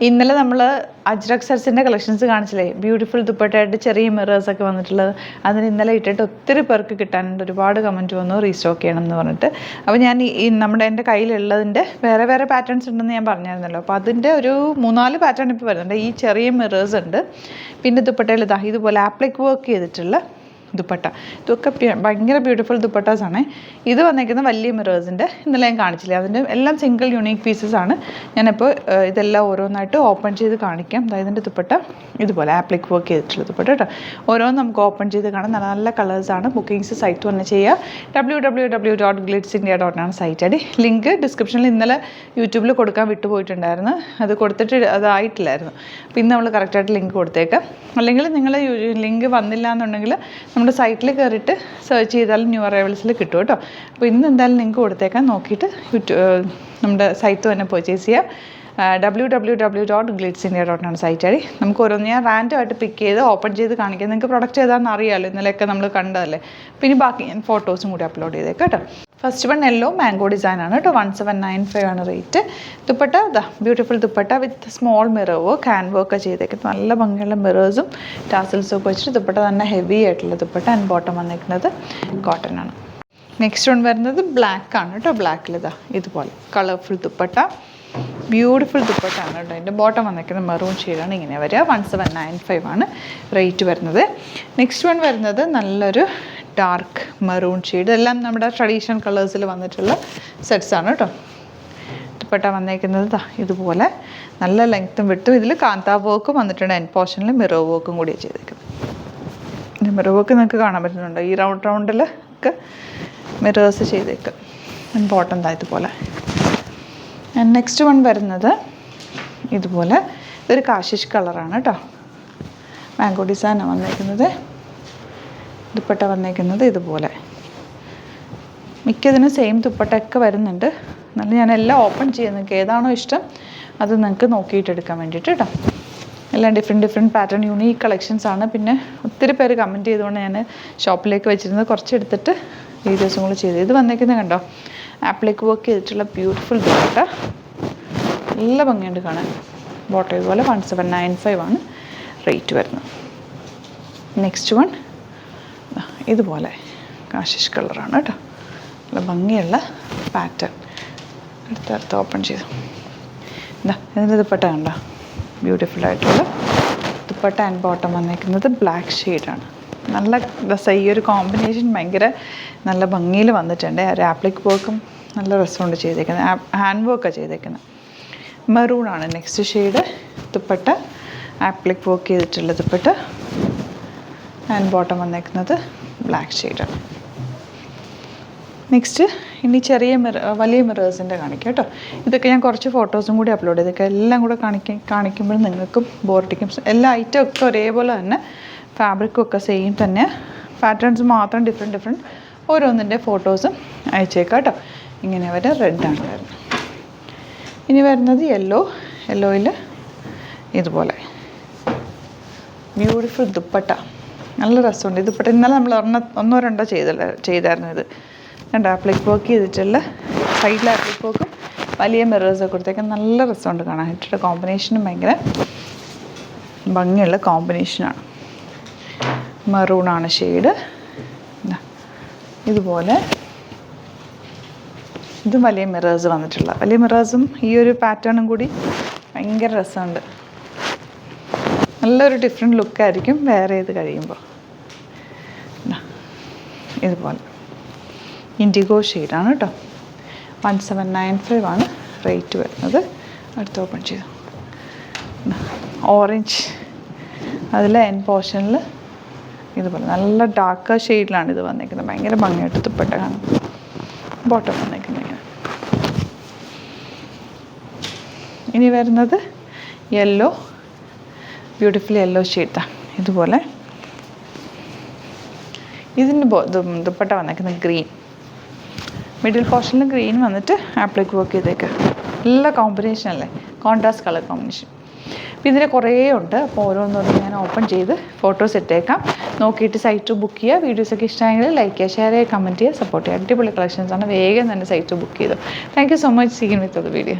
ഇന്നലെ നമ്മൾ അജ്രക് സെറ്റ്സിൻ്റെ കളക്ഷൻസ് കാണിച്ചില്ലേ, ബ്യൂട്ടിഫുൾ ദുപ്പട്ടയായിട്ട് ചെറിയ മിറേഴ്സൊക്കെ വന്നിട്ടുള്ളത്. അതിന് ഇന്നലെ ഇട്ടിട്ട് ഒത്തിരി പേർക്ക് കിട്ടാനുണ്ട്, ഒരുപാട് കമൻറ്റ് വന്നു റീസ്റ്റോക്ക് ചെയ്യണം എന്ന് പറഞ്ഞിട്ട്. അപ്പോൾ ഞാൻ ഈ എൻ്റെ കയ്യിലുള്ളതിൻ്റെ വേറെ വേറെ പാറ്റേൺസ് ഉണ്ടെന്ന് ഞാൻ പറഞ്ഞായിരുന്നല്ലോ. അപ്പോൾ അതിൻ്റെ ഒരു 3-4 പാറ്റേൺ ഇപ്പോൾ വരുന്നുണ്ട്. ഈ ചെറിയ മിറേഴ്സ് ഉണ്ട്, പിന്നെ ദുപ്പട്ടയിൽ ഇതുപോലെ ആപ്ലിക് വർക്ക് ചെയ്തിട്ടുള്ള ദുപ്പട്ട. ഇതൊക്കെ ഭയങ്കര ബ്യൂട്ടിഫുൾ ദുപ്പട്ടാസാണ്. ഇത് വന്നേക്കുന്ന വലിയ മിറേഴ്സിൻ്റെ ഇന്നലെ ഞാൻ കാണിച്ചില്ലേ, അതിൻ്റെ എല്ലാം സിംഗിൾ യുണീക്ക് പീസസ് ആണ്. ഞാനിപ്പോൾ ഇതെല്ലാം ഓരോന്നായിട്ട് ഓപ്പൺ ചെയ്ത് കാണിക്കാം. അതായത് ഇതിൻ്റെ ദുപ്പട്ട ഇതുപോലെ ആപ്ലിക് വർക്ക് ചെയ്തിട്ടുള്ള ദുപ്പട്ട കേട്ടോ. ഓരോന്ന് നമുക്ക് ഓപ്പൺ ചെയ്ത് കാണാം. നല്ല നല്ല കളേഴ്സാണ്. ബുക്കിങ്സ് സൈറ്റ് തന്നെ ചെയ്യുക. www.glitzindia.com site I D. Link ഡിസ്ക്രിപ്ഷനിൽ ഇന്നലെ യൂട്യൂബിൽ കൊടുക്കാൻ വിട്ടുപോയിട്ടുണ്ടായിരുന്നു, അത് കൊടുത്തിട്ട് അതായിട്ടില്ലായിരുന്നു. അപ്പോൾ ഇന്ന് നമ്മൾ കറക്റ്റായിട്ട് ലിങ്ക് കൊടുത്തേക്കാം. അല്ലെങ്കിൽ നിങ്ങൾ ലിങ്ക് വന്നില്ല എന്നുണ്ടെങ്കിൽ നമ്മുടെ സൈറ്റിൽ കയറിയിട്ട് സെർച്ച് ചെയ്താലും ന്യൂ അറൈവൽസിൽ കിട്ടും കേട്ടോ. അപ്പോൾ ഇന്ന് എന്തായാലും ലിങ്ക് കൊടുത്തേക്കാം, നോക്കിയിട്ട് നമ്മുടെ സൈറ്റ് തന്നെ പർച്ചേസ് ചെയ്യുക. www.glitzindia.com site I D. നമുക്ക് ഓരോന്ന് ഞാൻ റാൻഡമായിട്ട് പിക്ക് ചെയ്ത് ഓപ്പൺ ചെയ്ത് കാണിക്കാം. നിങ്ങൾക്ക് പ്രൊഡക്റ്റ് ഏതാണെന്ന് അറിയാമല്ലോ, ഇന്നലെയൊക്കെ നമ്മൾ കണ്ടതല്ലേ. പിന്നെ ബാക്കി ഞാൻ ഫോട്ടോസും കൂടി അപ്ലോഡ് ചെയ്തേക്കാം കേട്ടോ. ഫസ്റ്റ് വൺ യെല്ലോ മാംഗോ ഡിസൈനാണ് കേട്ടോ. 1795 ആണ് റേറ്റ്. ദുപ്പട്ട ബ്യൂട്ടിഫുൾ ദുപ്പട്ട വിത്ത് small mirror work, hand work ചെയ്തേക്കുന്നത്. നല്ല ഭംഗിയുള്ള മിറേഴ്സും ടാസൽസും ഒക്കെ വെച്ചിട്ട് ദുപ്പട്ട തന്നെ ഹെവി ആയിട്ടുള്ള ദുപ്പട്ട. ആൻഡ് ബോട്ടം വന്നിരിക്കുന്നത് കോട്ടൺ ആണ്. നെക്സ്റ്റ് വൺ വരുന്നത് ബ്ലാക്ക് ആണ് കേട്ടോ. ബ്ലാക്കിൽ ഇതുപോലെ കളർഫുൾ ദുപ്പട്ട, ബ്യൂട്ടിഫുൾ ദുപ്പട്ട ആണ് കേട്ടോ. അതിൻ്റെ ബോട്ടം വന്നിരിക്കുന്നത് മെറൂൺ ഷെയ്ഡാണ്. ഇങ്ങനെ വരിക. 1795 ആണ് റേറ്റ് വരുന്നത്. നെക്സ്റ്റ് വൺ വരുന്നത് നല്ലൊരു ഡാർക്ക് മെറൂൺ ഷെയ്ഡ്. എല്ലാം നമ്മുടെ ട്രഡീഷണൽ കളേഴ്സിൽ വന്നിട്ടുള്ള സെറ്റ്സാണ് കേട്ടോ. ദുപ്പട്ട വന്നേക്കുന്നത് ഇതുപോലെ നല്ല ലെങ്ത്തും വിട്ടും. ഇതിൽ കാന്താ വർക്കും വന്നിട്ടുണ്ട്. എൻഡ് പോർഷനിൽ മിറർ വർക്കും കൂടി ചെയ്തേക്കുന്നത്. മിറർ വർക്ക് നിങ്ങൾക്ക് കാണാൻ പറ്റുന്നുണ്ട്. ഈ റൗണ്ടിൽ ഒക്കെ മിറേഴ്സ് ചെയ്തേക്കും. ബോട്ടം ഇതുപോലെ. നെക്സ്റ്റ് വൺ വരുന്നത് ഇതുപോലെ ഇതൊരു കാശിഷ് കളറാണ് കേട്ടോ. മാംഗോ ഡിസൈനാണ് വന്നേക്കുന്നത്. ദുപ്പട്ട വന്നേക്കുന്നത് ഇതുപോലെ. മിക്കതിനും സെയിം ദുപ്പട്ടയൊക്കെ വരുന്നുണ്ട്. എന്നാലും ഞാനെല്ലാം ഓപ്പൺ ചെയ്യാം. നിങ്ങൾക്ക് ഏതാണോ ഇഷ്ടം അത് നിങ്ങൾക്ക് നോക്കിയിട്ടെടുക്കാൻ വേണ്ടിയിട്ട് കേട്ടോ. എല്ലാം ഡിഫറെൻറ്റ് പാറ്റേൺ യൂണീക്ക് കളക്ഷൻസ് ആണ്. പിന്നെ ഒത്തിരി പേര് കമൻറ്റ് ചെയ്തുകൊണ്ട് ഞാൻ ഷോപ്പിലേക്ക് വെച്ചിരുന്നത് കുറച്ചെടുത്തിട്ട് വീഡിയോസും കൂടി ചെയ്തു. ഇത് വന്നേക്കുന്നത് കണ്ടോ, ആപ്ലിക് വർക്ക് ചെയ്തിട്ടുള്ള ബ്യൂട്ടിഫുൾ ദുപ്പട്ട. നല്ല ഭംഗിയുണ്ട് കാണാൻ. ബോട്ടം ഇതുപോലെ 1795 ആണ് റേറ്റ് വരുന്നത്. നെക്സ്റ്റ് വൺ ഇതുപോലെ കാശിഷ് കളറാണ് കേട്ടോ. നല്ല ഭംഗിയുള്ള പാറ്റേൺ. അടുത്തടുത്ത് ഓപ്പൺ ചെയ്തു. ഇതിൻ്റെ ദുപ്പട്ട കണ്ടോ, ബ്യൂട്ടിഫുൾ ആയിട്ടുള്ള ദുപ്പട്ട. ആൻഡ് ബോട്ടം വന്നിരിക്കുന്നത് ബ്ലാക്ക് ഷെയ്ഡാണ്. നല്ല രസം. ഈ ഒരു കോമ്പിനേഷൻ ഭയങ്കര നല്ല ഭംഗിയിൽ വന്നിട്ടുണ്ട്. ഒരു ആപ്ലിക് വർക്കും നല്ല രസമുണ്ട് ചെയ്തേക്കുന്നത്. ഹാൻഡ് വർക്കാണ് ചെയ്തേക്കുന്നത്. മെറൂണാണ് next shade. Dupatta applique work ചെയ്തിട്ടുള്ള ദുപ്പട്ട. ആൻഡ് ബോട്ടം വന്നേക്കുന്നത് ബ്ലാക്ക് ഷെയ്ഡാണ്. നെക്സ്റ്റ് ഇനി ചെറിയ വലിയ മിറേഴ്സിൻ്റെ കാണിക്കാം കേട്ടോ. ഇതൊക്കെ ഞാൻ കുറച്ച് ഫോട്ടോസും കൂടി അപ്ലോഡ് ചെയ്തേക്കാം. എല്ലാം കൂടെ കാണിക്കുമ്പോൾ നിങ്ങൾക്കും ബോർഡിക്കും എല്ലാ ഐറ്റം ഒക്കെ ഒരേപോലെ തന്നെ. ഫാബ്രിക്കും ഒക്കെ സെയിം തന്നെ. പാറ്റേൺസ് മാത്രം ഡിഫറെൻറ്റ് ഓരോന്നിൻ്റെ ഫോട്ടോസും അയച്ചേക്കാം കേട്ടോ. ഇങ്ങനെ വരെ റെഡാണ് വരുന്നത്. ഇനി വരുന്നത് യെല്ലോയിൽ ഇതുപോലെ ബ്യൂട്ടിഫുൾ ദുപ്പട്ട. നല്ല രസമുണ്ട് ഈ ദുപ്പട്ട. ഇന്നലെ നമ്മൾ ഒന്നോ രണ്ടോ ചെയ്തായിരുന്നു. ഇത് രണ്ട് ആപ്ലിക് വർക്ക് ചെയ്തിട്ടുള്ള സൈഡിൽ ആപ്ലിക് വർക്കും വലിയ മിറേഴ്സൊക്കെ കൊടുത്തേക്കാൻ നല്ല രസമുണ്ട് കാണാനായിട്ട്. കോമ്പിനേഷനും ഭയങ്കര ഭംഗിയുള്ള കോമ്പിനേഷനാണ്. മെറൂണാണ് ഷെയ്ഡ്. ഇതുപോലെ ഇത് വലിയ മിറേഴ്സ് വന്നിട്ടുള്ള വലിയ മിറേഴ്സും ഈ ഒരു പാറ്റേണും കൂടി ഭയങ്കര രസമുണ്ട്. നല്ലൊരു ഡിഫറെൻറ്റ് ലുക്കായിരിക്കും വേറെ ഇത് കഴിയുമ്പോൾ. ഇതുപോലെ ഇൻഡിഗോ ഷെയ്ഡാണ് കേട്ടോ. 1795 ആണ് റേറ്റ് വരുന്നത്. അടുത്ത് ഓപ്പൺ ചെയ്തു. ഓറഞ്ച് അതിൽ എൻഡ് പോർഷനിൽ ഇതുപോലെ നല്ല ഡാർക്ക് ഷെയ്ഡിലാണ് ഇത് വന്നിരിക്കുന്നത്. ഭയങ്കര ഭംഗിയായിട്ട് ദുപ്പട്ട കാണും. ബോട്ടം വന്നിരിക്കുന്നത് ഇങ്ങനെ. ഇനി വരുന്നത് യെല്ലോ, ബ്യൂട്ടിഫുൾ യെല്ലോ ഷെയ്ഡാണ്. ഇതുപോലെ ഇതിന് ദുപ്പട്ട വന്നിരിക്കുന്നത് ഗ്രീൻ. മിഡിൽ പോർഷനിൽ ഗ്രീൻ വന്നിട്ട് ആപ്ലിക് വർക്ക് ചെയ്തേക്കുക. നല്ല കോമ്പിനേഷൻ അല്ലേ, കോൺട്രാസ്റ്റ് കളർ കോമ്പിനേഷൻ. അപ്പോൾ ഇതിൽ കുറേ ഉണ്ട്. അപ്പോൾ ഓരോന്നോരോന്ന് ഞാൻ ഓപ്പൺ ചെയ്ത് ഫോട്ടോസ് ഇട്ടേക്കാം. നോക്കിയിട്ട് സൈറ്റ് ബുക്ക് ചെയ്യുക. വീഡിയോസൊക്കെ ഇഷ്ടമായെങ്കിൽ ലൈക്ക് ചെയ്യുക, ഷെയർ ചെയ്യുക, കമൻറ്റ് ചെയ്യുക, സപ്പോർട്ട് ചെയ്യുക. അടിപൊളി കളക്ഷൻസാണ്. വേഗം തന്നെ സൈറ്റ് ബുക്ക് ചെയ്തു. Thank you so much. Seen with the video.